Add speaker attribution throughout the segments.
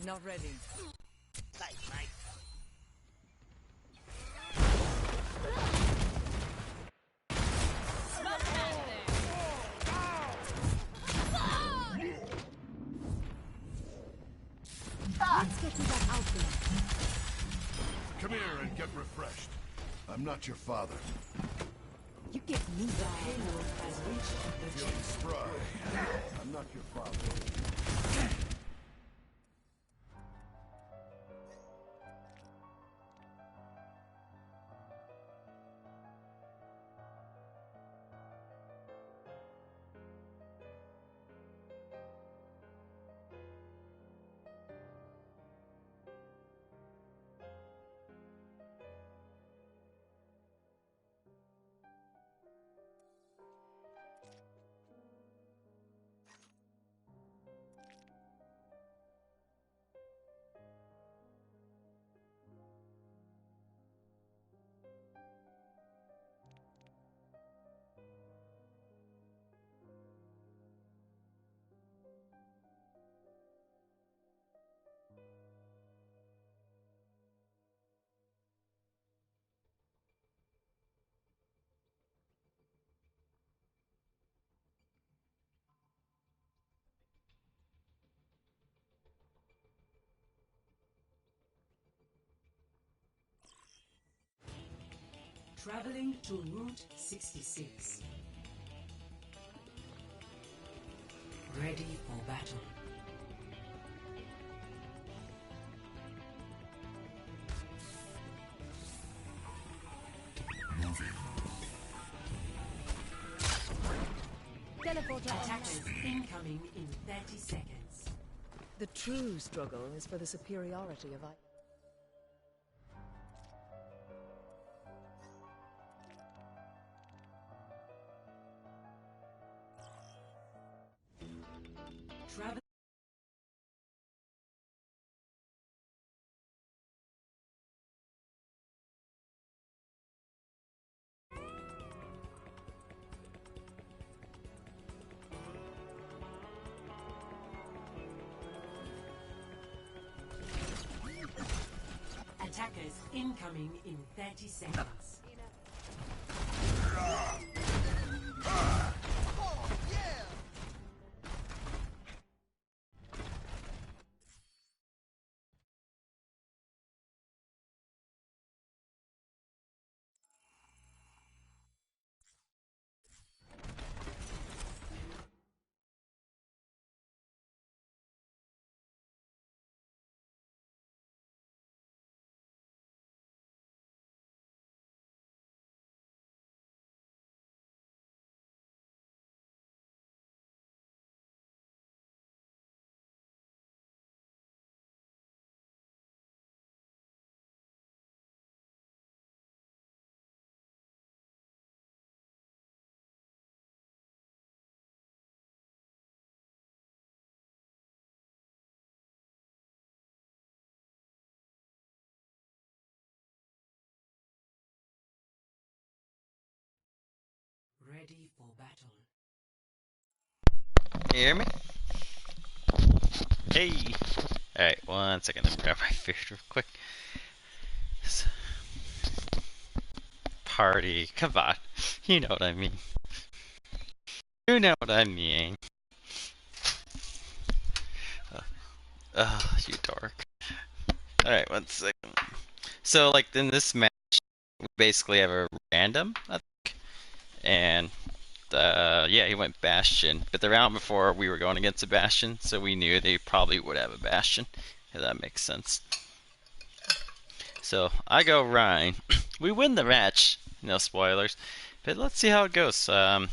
Speaker 1: Not ready.
Speaker 2: Thanks, mate.
Speaker 1: Let's get you back out there.
Speaker 3: Come here and get refreshed. I'm not your father.
Speaker 1: You give me
Speaker 2: The
Speaker 1: that.
Speaker 2: payload has reached the
Speaker 3: Feeling spry. I'm not your father.
Speaker 2: Traveling to Route 66. Ready for battle. Attackers incoming in 30 seconds.
Speaker 1: The true struggle is for the superiority of I.
Speaker 2: Travel. Attackers incoming in 30 seconds. Ready for battle.
Speaker 4: You hear me? Hey! Alright, 1 second, let me grab my food real quick. Party, come on. You know what I mean. You know what I mean. You dork. Alright, 1 second. So, like, in this match, we basically have a random, I think. And yeah, he went Bastion. But the round before, we were going against a Bastion, so we knew they probably would have a Bastion. If that makes sense. So, I go Rhine. We win the match. No spoilers. But let's see how it goes. Yeah.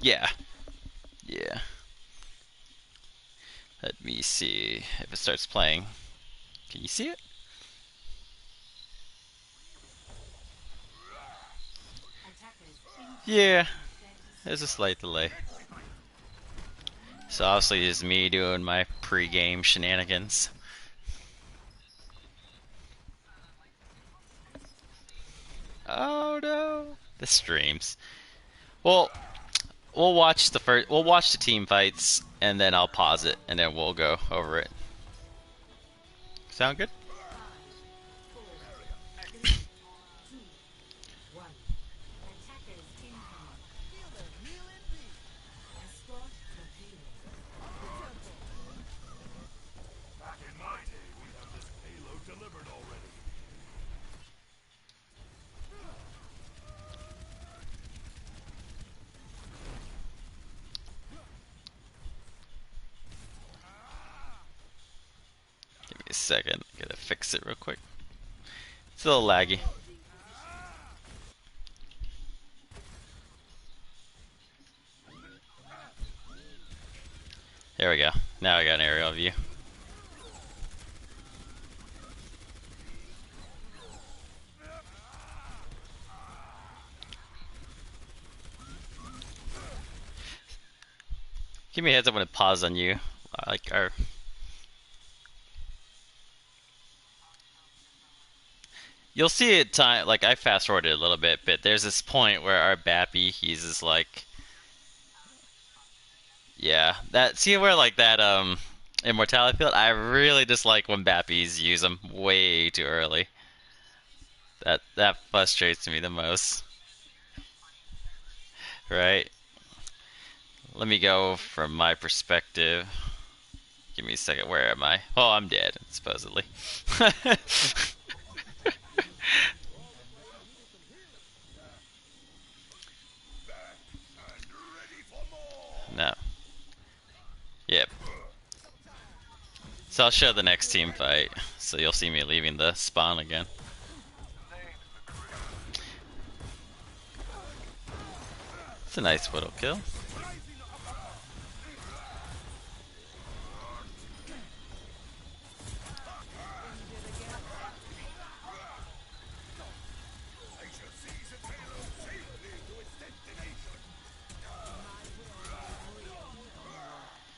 Speaker 4: Yeah. Let me see if it starts playing. Can you see it? Yeah. There's a slight delay. So obviously it's me doing my pre-game shenanigans. Oh no. The streams. Well, we'll watch the first. We'll watch the team fights, and then I'll pause it, and then we'll go over it. Sound good?
Speaker 3: Back in my day, we have this payload delivered already.
Speaker 4: Give me a second. Gotta fix it real quick. It's a little laggy. There we go. Now I got an aerial view. Give me a heads up when it pauses on you. Like our. You'll see it time. Like I fast forwarded a little bit, but there's this point where our Bappy, he's just like, yeah, that see where like that immortality field. I really dislike when Bappies use them way too early. That frustrates me the most. Right? Let me go from my perspective. Give me a second. Where am I? Oh, I'm dead, supposedly. No. Yep. So I'll show the next team fight. So you'll see me leaving the spawn again. It's a nice whittle kill.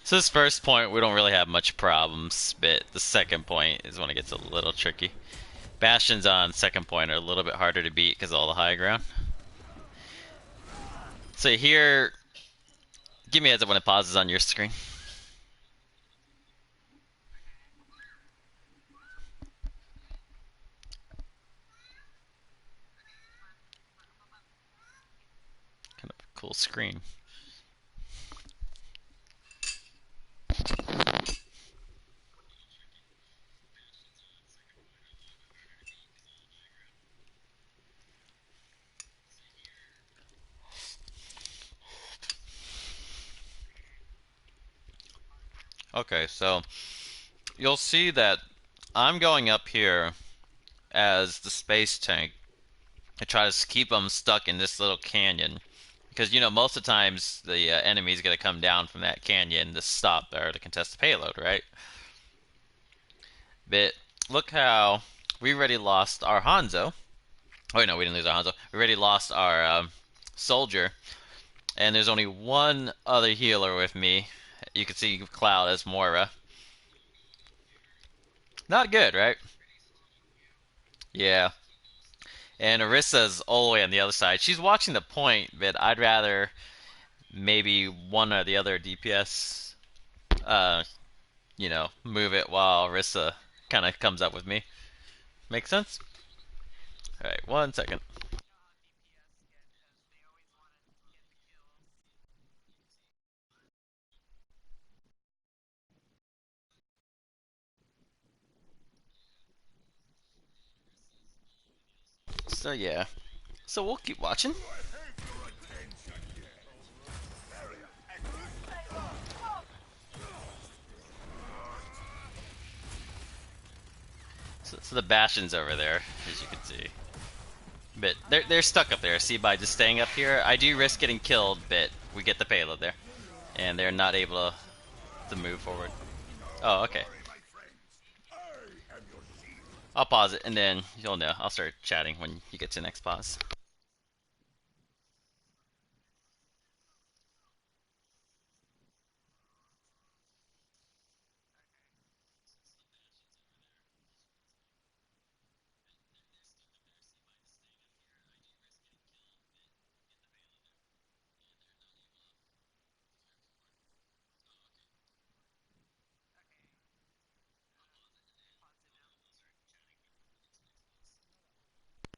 Speaker 4: So this first point, we don't really have much problems, but the second point is when it gets a little tricky. Bastions on second point are a little bit harder to beat because of all the high ground. So here, give me a heads up when it pauses on your screen. Kind of a cool screen. Okay, so you'll see that I'm going up here as the space tank. I try to keep them stuck in this little canyon. Because, you know, most of the times the enemy's going to come down from that canyon to stop or to contest the payload, right? But look how we already lost our Hanzo. Oh, wait, no, we didn't lose our Hanzo. We already lost our soldier. And there's only one other healer with me. You can see Cloud as Moira. Not good, right? Yeah. And Orissa's all the way on the other side. She's watching the point, but I'd rather maybe one or the other DPS, uh, you know, move it while Orissa kind of comes up with me. Make sense? Alright, 1 second. So yeah. So we'll keep watching. So the Bastion's over there, as you can see. But they're stuck up there. See, by just staying up here, I do risk getting killed, but we get the payload there. And they're not able to move forward. Oh, okay. I'll pause it, and then you'll know. I'll start chatting when you get to the next pause.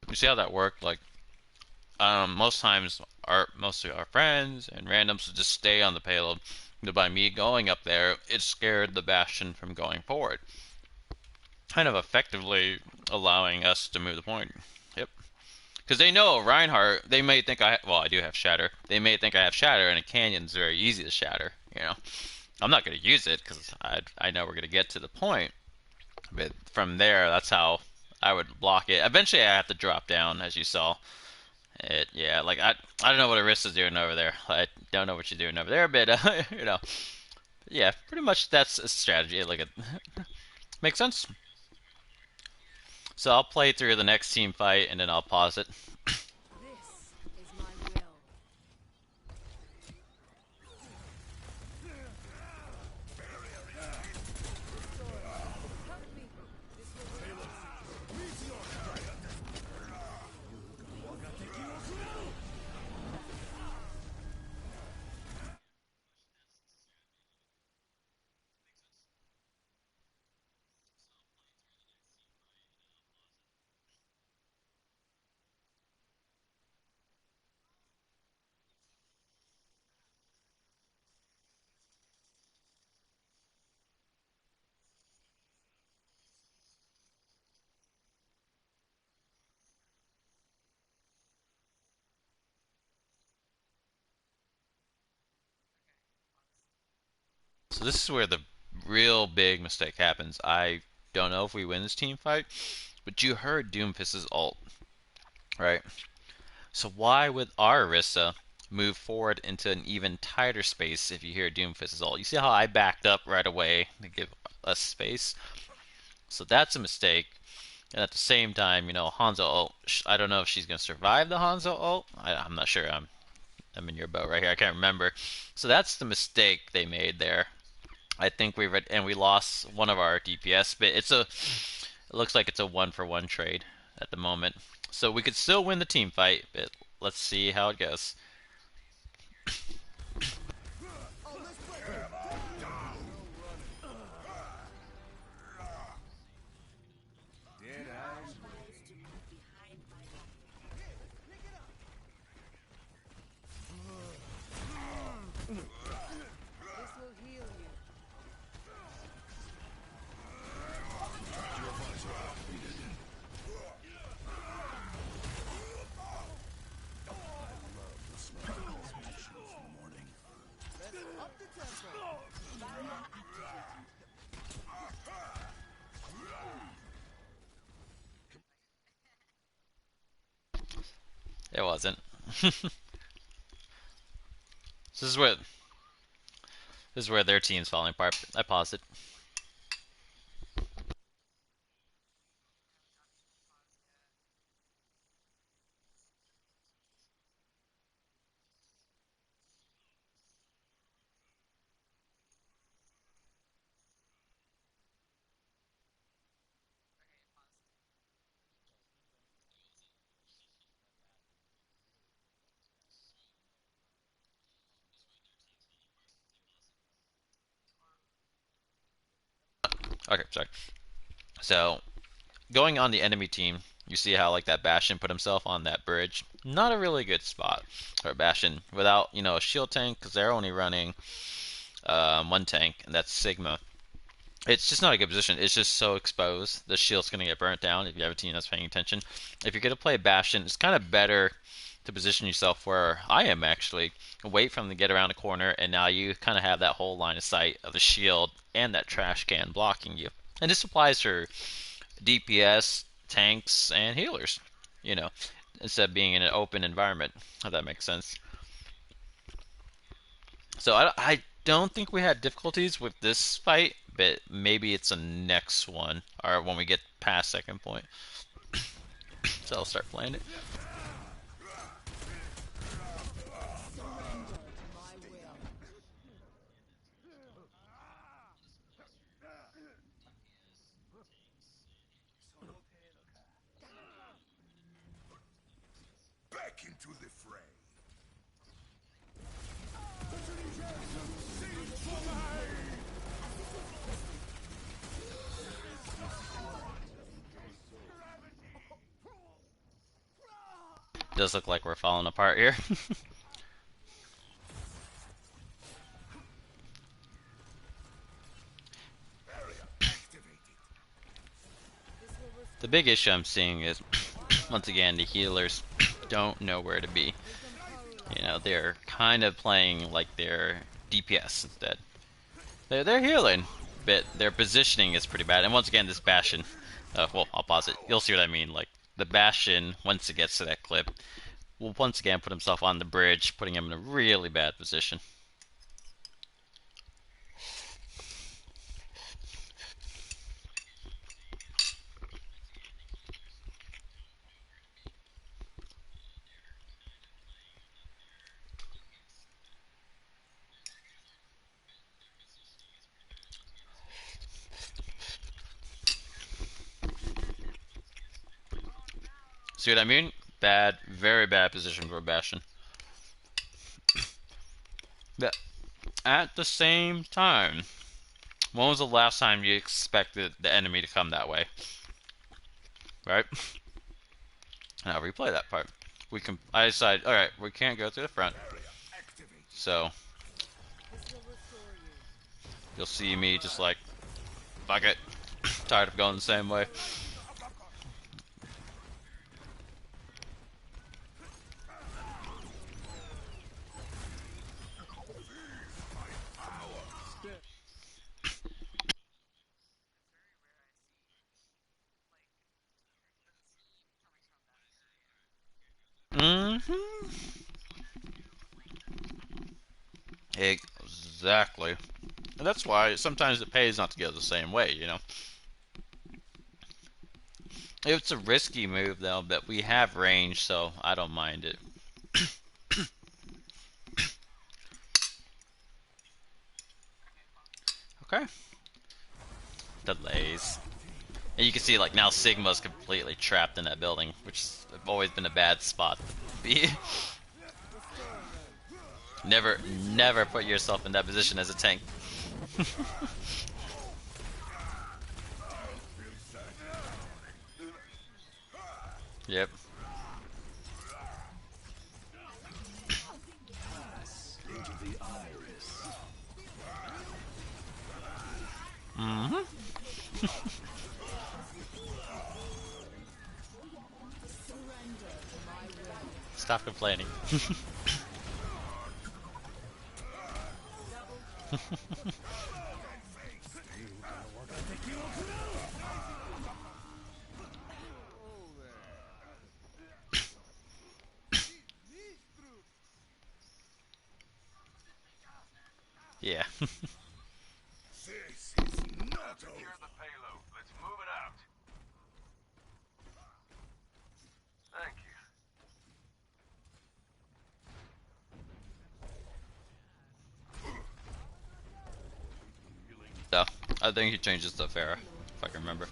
Speaker 4: You see how that worked? Like, most times, mostly our friends and randoms would just stay on the payload. But by me going up there, it scared the Bastion from going forward, kind of effectively allowing us to move the point. Yep. Because they know Reinhardt, they may think well, I do have Shatter. They may think I have Shatter, and a Canyon's very easy to shatter. You know, I'm not going to use it because I know we're going to get to the point. But from there, that's how I would block it. Eventually, I have to drop down, as you saw. Yeah, like I don't know what Arista's doing over there. I don't know what she's doing over there, but you know, yeah, pretty much that's a strategy. Like it makes sense. So I'll play through the next team fight and then I'll pause it.
Speaker 1: This is my will.
Speaker 4: So this is where the real big mistake happens. I don't know if we win this team fight, but you heard Doomfist's ult, right? So why would our Orisa move forward into an even tighter space if you hear Doomfist's ult? You see how I backed up right away to give us space? So that's a mistake. And at the same time, you know, Hanzo ult, I don't know if she's going to survive the Hanzo ult. I'm not sure. I'm in your boat right here. I can't remember. So that's the mistake they made there. I think we lost one of our DPS, but it looks like it's a 1-for-1 trade at the moment. So we could still win the team fight, but let's see how it goes. It wasn't. This is where their team's falling apart. I paused it. Okay, sorry. So going on the enemy team, you see how like that Bastion put himself on that bridge. Not a really good spot for Bastion without a shield tank because they're only running one tank, and that's Sigma. It's just not a good position. It's just so exposed. The shield's going to get burnt down if you have a team that's paying attention. If you're going to play Bastion, it's kind of better to position yourself where I am actually. Wait for them to get around the corner, and now you kind of have that whole line of sight of the shield and that trash can blocking you. And this applies for DPS, tanks, and healers, instead of being in an open environment, if that makes sense. So I don't think we had difficulties with this fight, but maybe it's a next one, or when we get past second point. So I'll start playing it.
Speaker 3: Back into the fray.
Speaker 4: Does look like we're falling apart here. The big issue I'm seeing is, once again, the healers don't know where to be. You know, they're kind of playing like they're DPS instead. They're healing, but their positioning is pretty bad. And once again, this Bastion, well, I'll pause it. You'll see what I mean. Like, the Bastion, once it gets to that clip, will once again put himself on the bridge, putting him in a really bad position. See what I mean? Bad, very bad position for a Bastion. But at the same time, when was the last time you expected the enemy to come that way? Right? And I'll replay that part. I decide, alright, we can't go through the front. So, you'll see me just like, fuck it. Tired of going the same way. Exactly. And that's why sometimes it pays not to go the same way, you know. It's a risky move though, but we have range, so I don't mind it. Okay. Delays. And you can see like now Sigma's completely trapped in that building, which has always been a bad spot to be. Never put yourself in that position as a tank. Yep. Mm-hmm. Stop complaining. Yeah.
Speaker 3: This is not over.
Speaker 5: Secure the payload. Let's move it out. Thank you.
Speaker 4: So, I think he changes to Farah, if I can remember.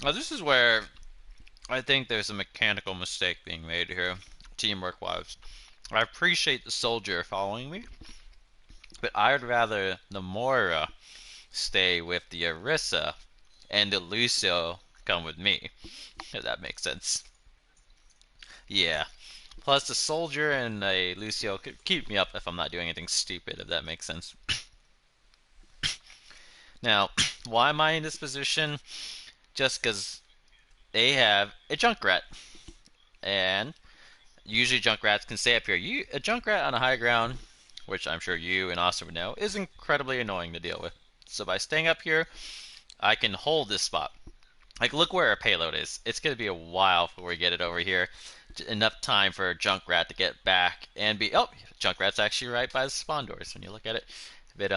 Speaker 4: Now this is where I think there's a mechanical mistake being made here, teamwork wise. I appreciate the soldier following me, but I'd rather the Moira stay with the Orisa and the Lucio come with me, if that makes sense. Yeah. Plus the soldier and a Lucio could keep me up if I'm not doing anything stupid, if that makes sense. Now, why am I in this position? Just because they have a Junkrat. And usually Junkrats can stay up here. A Junkrat on a high ground, which I'm sure you and Austin would know, is incredibly annoying to deal with. So by staying up here, I can hold this spot. Like, look where our payload is. It's going to be a while before we get it over here. Enough time for Junkrat to get back and be... Oh, Junkrat's actually right by the spawn doors when you look at it. But,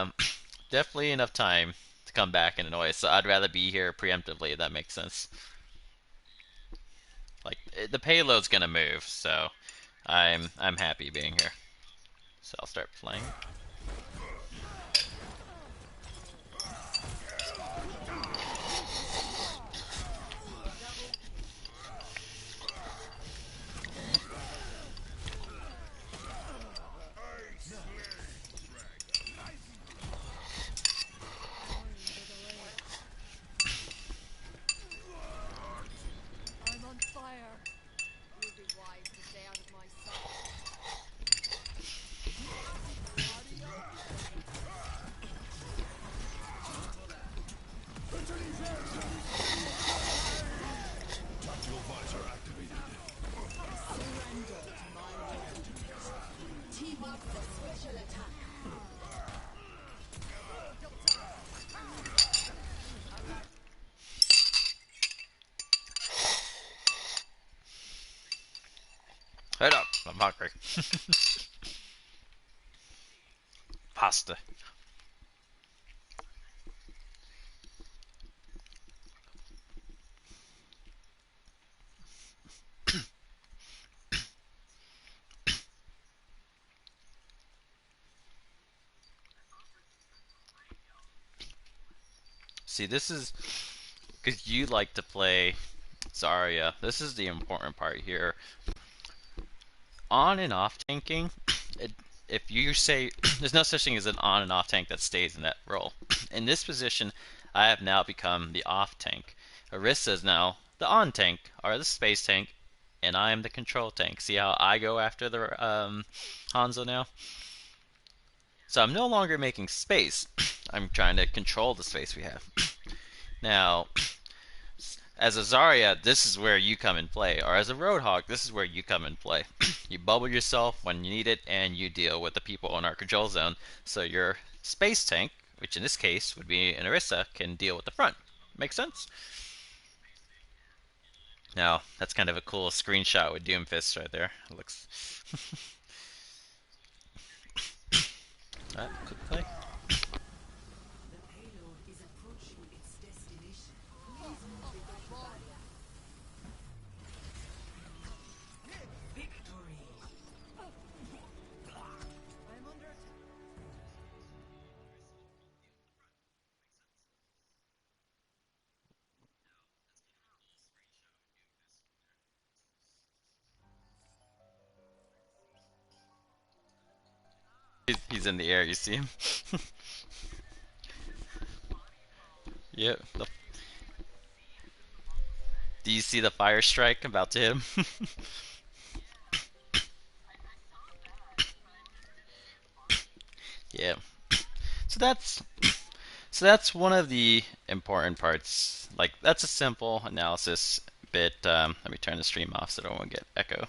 Speaker 4: definitely enough time to come back and annoy us. So I'd rather be here preemptively, if that makes sense. Like, the payload's going to move, so I'm happy being here. So I'll start playing.
Speaker 6: I'm on fire. You'd be wise to stay out of my sight.
Speaker 3: Tactical visor activated.
Speaker 6: Surrender to my will. Team up for special attack.
Speaker 4: Hold up, I'm hungry. Pasta. See, this is because you like to play Zarya. This is the important part here. On and off tanking, it, if you say there's no such thing as an on and off tank that stays in that role. In this position, I have now become the off tank. Orisa is now the on tank, or the space tank, and I am the control tank. See how I go after the Hanzo now? So I'm no longer making space. I'm trying to control the space we have. Now, as a Zarya, this is where you come and play. Or as a Roadhog, this is where you come and play. You bubble yourself when you need it, and you deal with the people in our control zone. So your space tank, which in this case would be an Orisa, can deal with the front. Make sense? Now, that's kind of a cool screenshot with Doomfist right there. It looks... Alright, quick play.
Speaker 2: The payload is approaching its destination. Please move with caution. Victory!
Speaker 6: I'm under attack.
Speaker 4: He's in the air, you see him? Yep. Do you see the fire strike about to hit him? Yeah. So that's one of the important parts. Like, that's a simple analysis bit. Let me turn the stream off so I don't want to get echo.